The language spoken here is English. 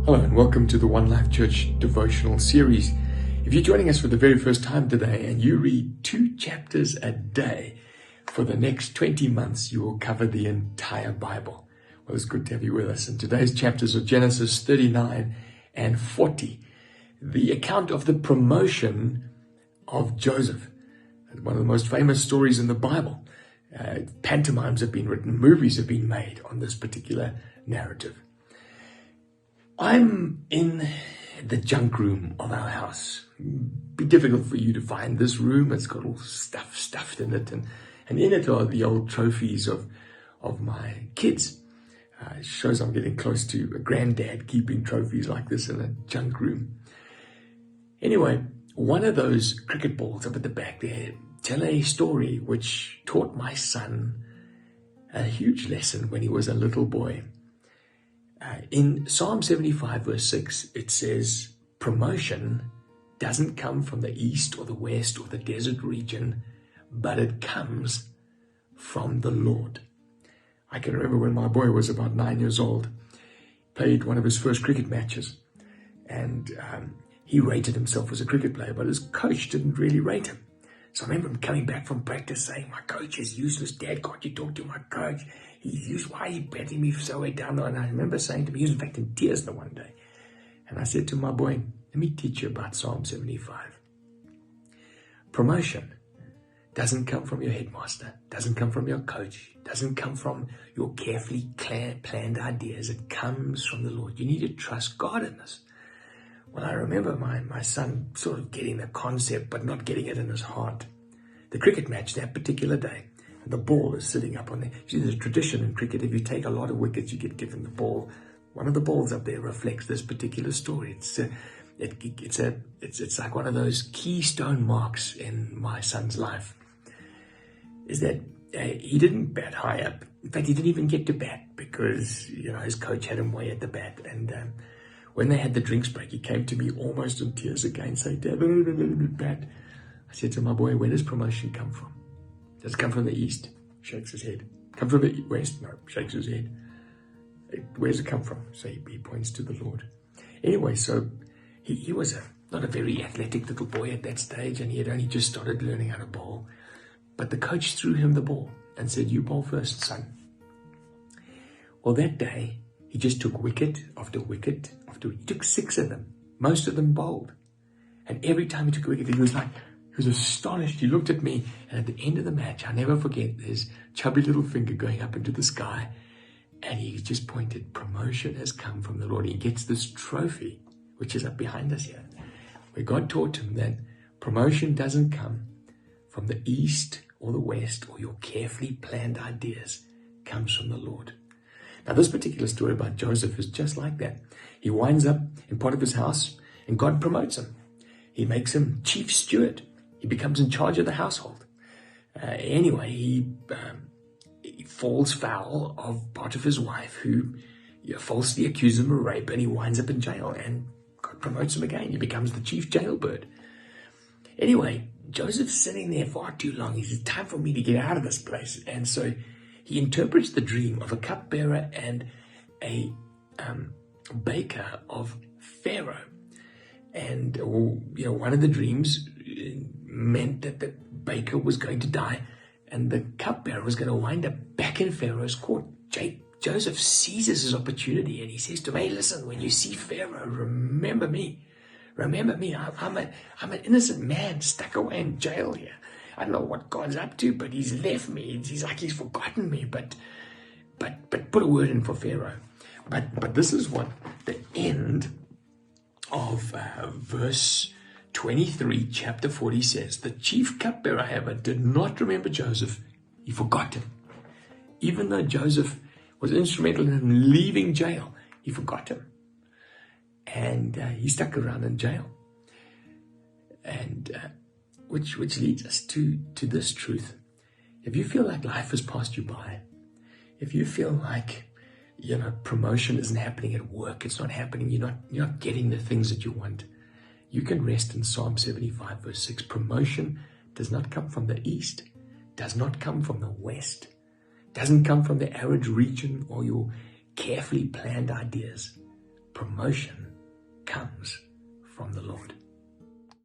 Hello and welcome to the One Life Church devotional series. If you're joining us for the very first time today and you read 2 chapters a day for the next 20 months, you will cover the entire Bible. Well, it's good to have you with us. And today's chapters are Genesis 39 and 40, the account of the promotion of Joseph. One of the most famous stories in the Bible. Pantomimes have been written, movies have been made on this particular narrative. I'm in the junk room of our house. Be difficult for you to find this room. It's got all stuff stuffed in it, and in it are the old trophies of my kids. It shows I'm getting close to a granddad keeping trophies like this in a junk room. Anyway, one of those cricket balls up at the back there tell a story which taught my son a huge lesson when he was a little boy. In Psalm 75 verse 6, it says, promotion doesn't come from the east or the west or the desert region, but it comes from the Lord. I can remember when my boy was about 9 years old, played one of his first cricket matches, and he rated himself as a cricket player, but his coach didn't really rate him. So I remember him coming back from practice saying, my coach is useless. Dad, can't you talk to my coach? He's useless. Why are you batting me so way down there? And I remember saying to him, he was in fact in tears the one day. And I said to my boy, let me teach you about Psalm 75. Promotion doesn't come from your headmaster, doesn't come from your coach, doesn't come from your carefully planned ideas. It comes from the Lord. You need to trust God in this. Well, I remember my son sort of getting the concept, but not getting it in his heart. The cricket match that particular day, the ball is sitting up on there. You see, there's a tradition in cricket. If you take a lot of wickets, you get given the ball. One of the balls up there reflects this particular story. It's like one of those keystone marks in my son's life. Is that he didn't bat high up. In fact, he didn't even get to bat because his coach had him way at the bat. And when they had the drinks break, he came to me almost in tears again, saying, Dad, bat. I said to my boy, where does promotion come from? Does it come from the east? Shakes his head. Come from the west? No, shakes his head. Where does it come from? So he points to the Lord. Anyway, so he was not a very athletic little boy at that stage, and he had only just started learning how to bowl. But the coach threw him the ball and said, you bowl first, son. Well, that day, he just took wicket after wicket after wicket. He took 6 of them. Most of them bowled. And every time he took a wicket, he was astonished. He looked at me, and at the end of the match, I'll never forget, his chubby little finger going up into the sky, and he just pointed, promotion has come from the Lord. He gets this trophy, which is up behind us here, where God taught him that promotion doesn't come from the east or the west or your carefully planned ideas. It comes from the Lord. Now, this particular story about Joseph is just like that. He winds up in Potiphar's house, and God promotes him. He makes him chief steward. He becomes in charge of the household. Anyway, he falls foul of Potiphar's wife, who falsely accuses him of rape, and he winds up in jail, and God promotes him again. He becomes the chief jailbird. Anyway, Joseph's sitting there far too long. He says, time for me to get out of this place. And so he interprets the dream of a cupbearer and a baker of Pharaoh. And one of the dreams meant that the baker was going to die and the cupbearer was going to wind up back in Pharaoh's court. Joseph seizes his opportunity and he says to him, hey, listen, when you see Pharaoh, remember me. Remember me. I'm an innocent man stuck away in jail here. I don't know what God's up to, but he's left me. He's like he's forgotten me. But put a word in for Pharaoh. But this is what the end of verse 23, chapter 40 says. The chief cupbearer, however, did not remember Joseph. He forgot him. Even though Joseph was instrumental in him leaving jail, he forgot him. And he stuck around in jail. And which leads us to this truth. If you feel like life has passed you by, if you feel like promotion isn't happening at work, it's not happening, you're not getting the things that you want, you can rest in Psalm 75 verse 6. Promotion does not come from the east, does not come from the west, doesn't come from the arid region or your carefully planned ideas. promotion comes from the Lord.